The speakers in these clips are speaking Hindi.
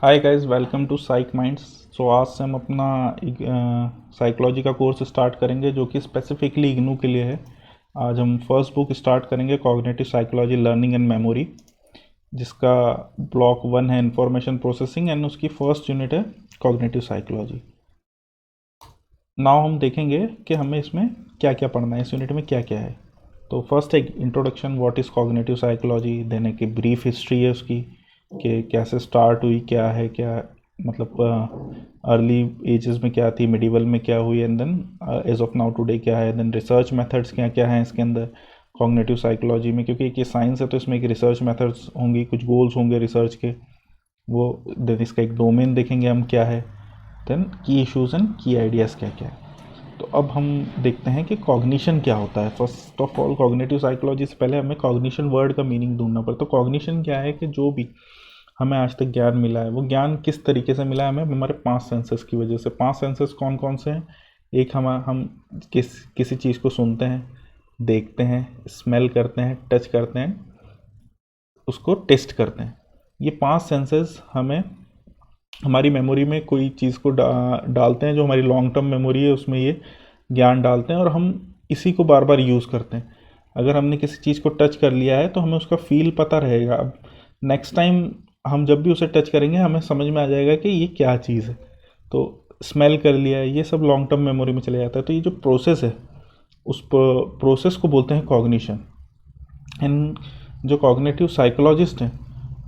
Hi guys, welcome to psych minds. So आज से हम अपना एक साइकोलॉजी का कोर्स स्टार्ट करेंगे जो कि स्पेसिफिकली इग्नू के लिए है। आज हम फर्स्ट बुक स्टार्ट करेंगे, cognitive psychology learning and memory, जिसका ब्लॉक 1 है इंफॉर्मेशन प्रोसेसिंग एंड उसकी फर्स्ट यूनिट है कॉग्निटिव साइकोलॉजी। नाउ हम देखेंगे कि हमें इसमें क्या क्या पढ़ना है, इस यूनिट में क्या क्या है। तो फर्स्ट एक introduction, what is cognitive psychology, then एक ब्रीफ हिस्ट्री है उसकी कि कैसे स्टार्ट हुई, क्या है, क्या मतलब अर्ली एजेस में क्या थी, मिडिवल में क्या हुई, and then age of now today क्या है, देन रिसर्च मेथड्स क्या क्या हैं इसके अंदर कॉग्निटिव साइकोलॉजी में, क्योंकि ये साइंस है तो इसमें एक रिसर्च मेथड्स होंगी, कुछ गोल्स होंगे रिसर्च के वो। देन इसका एक डोमेन देखेंगे हम क्या है, देन की इश्यूज एंड की आइडियाज़ क्या क्या है। तो अब हम देखते हैं कि कॉग्निशन क्या होता है। First of all, cognitive psychology से पहले हमें कॉग्निशन वर्ड का मीनिंग ढूंढना पड़ता है। तो कॉग्निशन क्या है कि जो भी हमें आज तक ज्ञान मिला है वो ज्ञान किस तरीके से मिला है हमें, हमारे 5 सेंसेस की वजह से। 5 सेंसेस कौन कौन से हैं? एक हम किसी चीज़ को सुनते हैं, देखते हैं, स्मेल करते हैं, टच करते हैं, उसको टेस्ट करते हैं। ये 5 सेंसेस हमें हमारी मेमोरी में कोई चीज़ को डालते हैं, जो हमारी लॉन्ग टर्म मेमोरी है उसमें ये ज्ञान डालते हैं और हम इसी को बार बार यूज़ करते हैं। अगर हमने किसी चीज़ को टच कर लिया है तो हमें उसका फील पता रहेगा। अब नेक्स्ट टाइम हम जब भी उसे टच करेंगे हमें समझ में आ जाएगा कि ये क्या चीज़ है। तो स्मेल कर लिया है, ये सब लॉन्ग टर्म मेमोरी में चले जाता है। तो ये जो प्रोसेस है उस प्रोसेस को बोलते हैं कॉग्निशन। एंड जो कॉग्निटिव साइकोलॉजिस्ट हैं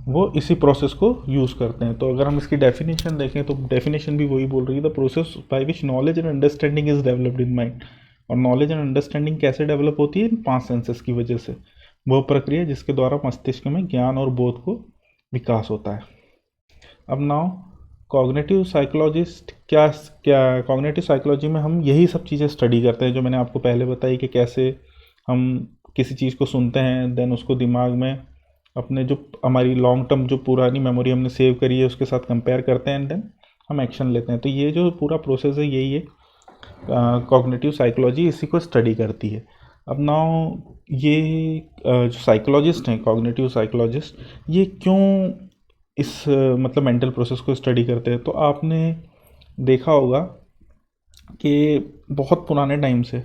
वो इसी प्रोसेस को यूज़ करते हैं। तो अगर हम इसकी डेफिनेशन देखें तो डेफिनेशन भी वही बोल रही है, the process by which knowledge and understanding is developed in mind. और नॉलेज एंड अंडरस्टैंडिंग कैसे डेवलप होती है? इन 5 सेंसेस की वजह से। वह प्रक्रिया जिसके द्वारा मस्तिष्क में ज्ञान और बोध को विकास होता है। अब नाउ कॉग्निटिव साइकोलॉजिस्ट क्या क्या कॉग्निटिव साइकोलॉजी में हम यही सब चीज़ें स्टडी करते हैं जो मैंने आपको पहले बताई, कि कैसे हम किसी चीज़ को सुनते हैं, देन उसको दिमाग में अपने जो हमारी लॉन्ग टर्म जो पुरानी मेमोरी हमने सेव करी है उसके साथ कंपेयर करते हैं एंड देन हम एक्शन लेते हैं। तो ये जो पूरा प्रोसेस है यही है कॉग्निटिव साइकोलॉजी, इसी को स्टडी करती है। अब नाउ ये जो साइकोलॉजिस्ट हैं, कॉग्निटिव साइकोलॉजिस्ट, ये क्यों इस मतलब मेंटल प्रोसेस को स्टडी करते हैं? तो आपने देखा होगा कि बहुत पुराने टाइम से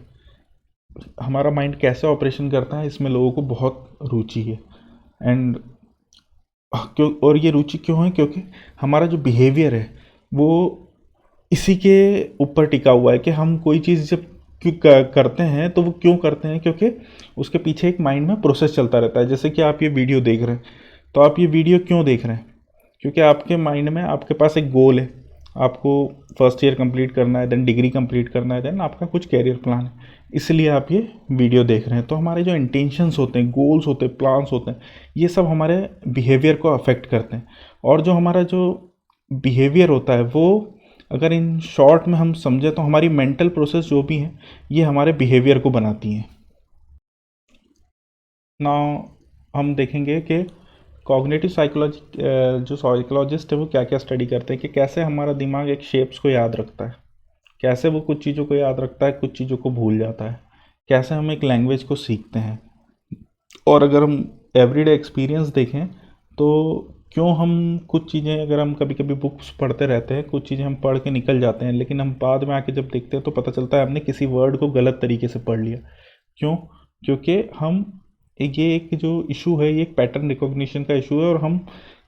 हमारा माइंड कैसे ऑपरेशन करता है इसमें लोगों को बहुत रुचि है। एंड क्यों, और ये रुचि क्यों है? क्योंकि हमारा जो बिहेवियर है वो इसी के ऊपर टिका हुआ है कि हम कोई चीज़ जब करते हैं तो वो क्यों करते हैं, क्योंकि उसके पीछे एक माइंड में प्रोसेस चलता रहता है। जैसे कि आप ये वीडियो देख रहे हैं, तो आप ये वीडियो क्यों देख रहे हैं? क्योंकि आपके माइंड में आपके पास एक गोल है, आपको फर्स्ट ईयर कंप्लीट करना है, देन डिग्री कंप्लीट करना है, देन आपका कुछ कैरियर प्लान है, इसलिए आप ये वीडियो देख रहे हैं। तो हमारे जो इंटेंशंस होते हैं, गोल्स होते हैं, प्लान्स होते हैं, ये सब हमारे बिहेवियर को अफेक्ट करते हैं। और जो हमारा जो बिहेवियर होता है वो, अगर इन शॉर्ट में हम समझे तो हमारी मेंटल प्रोसेस जो भी हैं ये हमारे बिहेवियर को बनाती हैं। नाउ हम देखेंगे कि कॉग्निटिव साइकोलॉजी जो साइकोलॉजिस्ट है वो क्या क्या स्टडी करते हैं, कि कैसे हमारा दिमाग एक शेप्स को याद रखता है, कैसे वो कुछ चीज़ों को याद रखता है, कुछ चीज़ों को भूल जाता है, कैसे हम एक लैंग्वेज को सीखते हैं। और अगर हम एवरीडे एक्सपीरियंस देखें तो क्यों हम कुछ चीज़ें, अगर हम कभी कभी बुक्स पढ़ते रहते हैं, कुछ चीज़ें हम पढ़ के निकल जाते हैं, लेकिन हम बाद में आके जब देखते हैं तो पता चलता है हमने किसी वर्ड को गलत तरीके से पढ़ लिया। क्यों? क्योंकि हम ये एक जो इशू है ये एक पैटर्न रिकॉग्निशन का इशू है, और हम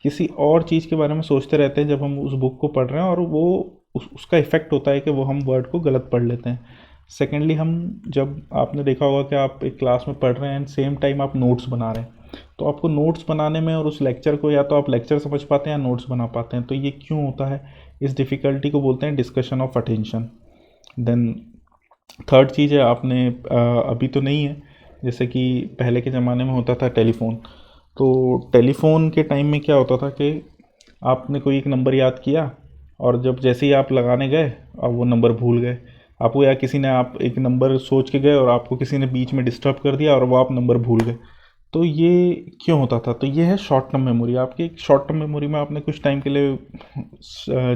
किसी और चीज़ के बारे में सोचते रहते हैं जब हम उस बुक को पढ़ रहे हैं, और वो उसका इफ़ेक्ट होता है कि वो हम वर्ड को गलत पढ़ लेते हैं। सेकेंडली, हम जब आपने देखा होगा कि आप एक क्लास में पढ़ रहे हैं एंड सेम टाइम आप नोट्स बना रहे हैं, तो आपको नोट्स बनाने में और उस लेक्चर को, या तो आप लेक्चर समझ पाते हैं या नोट्स बना पाते हैं। तो ये क्यों होता है? इस डिफ़िकल्टी को बोलते हैं discussion of attention. Then third चीज़ है, आपने अभी तो नहीं है, जैसे कि पहले के ज़माने में होता था टेलीफोन। तो टेलीफोन के टाइम में क्या होता था कि आपने कोई एक नंबर याद किया, और जब जैसे ही आप लगाने गए आप वो नंबर भूल गए आपको, या किसी ने, आप एक नंबर सोच के गए और आपको किसी ने बीच में डिस्टर्ब कर दिया और वो आप नंबर भूल गए। तो ये क्यों होता था? तो ये है शॉर्ट टर्म मेमोरी। आपकी एक शॉर्ट टर्म मेमोरी में आपने कुछ टाइम के लिए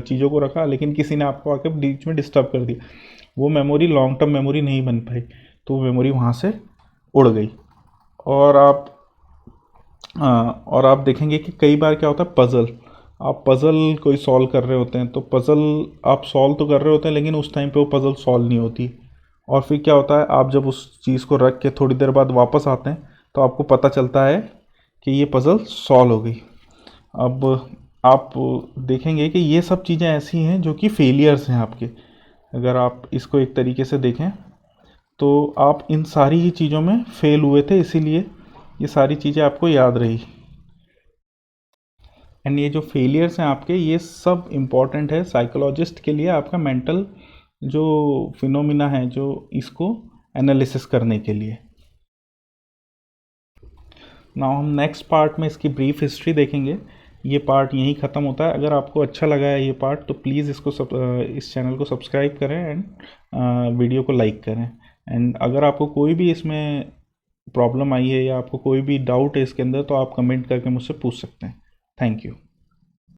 चीज़ों को रखा, लेकिन किसी ने आपको आके बीच में डिस्टर्ब कर दिया, वो मेमोरी लॉन्ग टर्म मेमोरी नहीं बन पाई, तो वो मेमोरी वहाँ से उड़ गई। और आप देखेंगे कि कई बार क्या होता है, पज़ल, आप पज़ल कोई सॉल्व कर रहे होते हैं, तो पज़ल आप सॉल्व तो कर रहे होते हैं लेकिन उस टाइम पे वो पज़ल सॉल्व नहीं होती, और फिर क्या होता है, आप जब उस चीज़ को रख के थोड़ी देर बाद वापस आते हैं तो आपको पता चलता है कि ये पज़ल सॉल्व हो गई। अब आप देखेंगे कि ये सब चीज़ें ऐसी हैं जो कि फेलियर्स हैं आपके। अगर आप इसको एक तरीके से देखें तो आप इन सारी ही चीज़ों में फेल हुए थे, इसीलिए ये सारी चीज़ें आपको याद रही। एंड ये जो फेलियर्स हैं आपके, ये सब इम्पॉर्टेंट है साइकोलॉजिस्ट के लिए, आपका मेंटल जो फिनोमिना है जो इसको एनालिसिस करने के लिए। नाउ हम नेक्स्ट पार्ट में इसकी ब्रीफ हिस्ट्री देखेंगे। ये पार्ट यहीं ख़त्म होता है। अगर आपको अच्छा लगा है ये पार्ट तो प्लीज़ इस चैनल को सब्सक्राइब करें एंड वीडियो को लाइक करें। एंड अगर आपको कोई भी इसमें प्रॉब्लम आई है या आपको कोई भी डाउट है इसके अंदर तो आप कमेंट करके मुझसे पूछ सकते हैं। Thank you.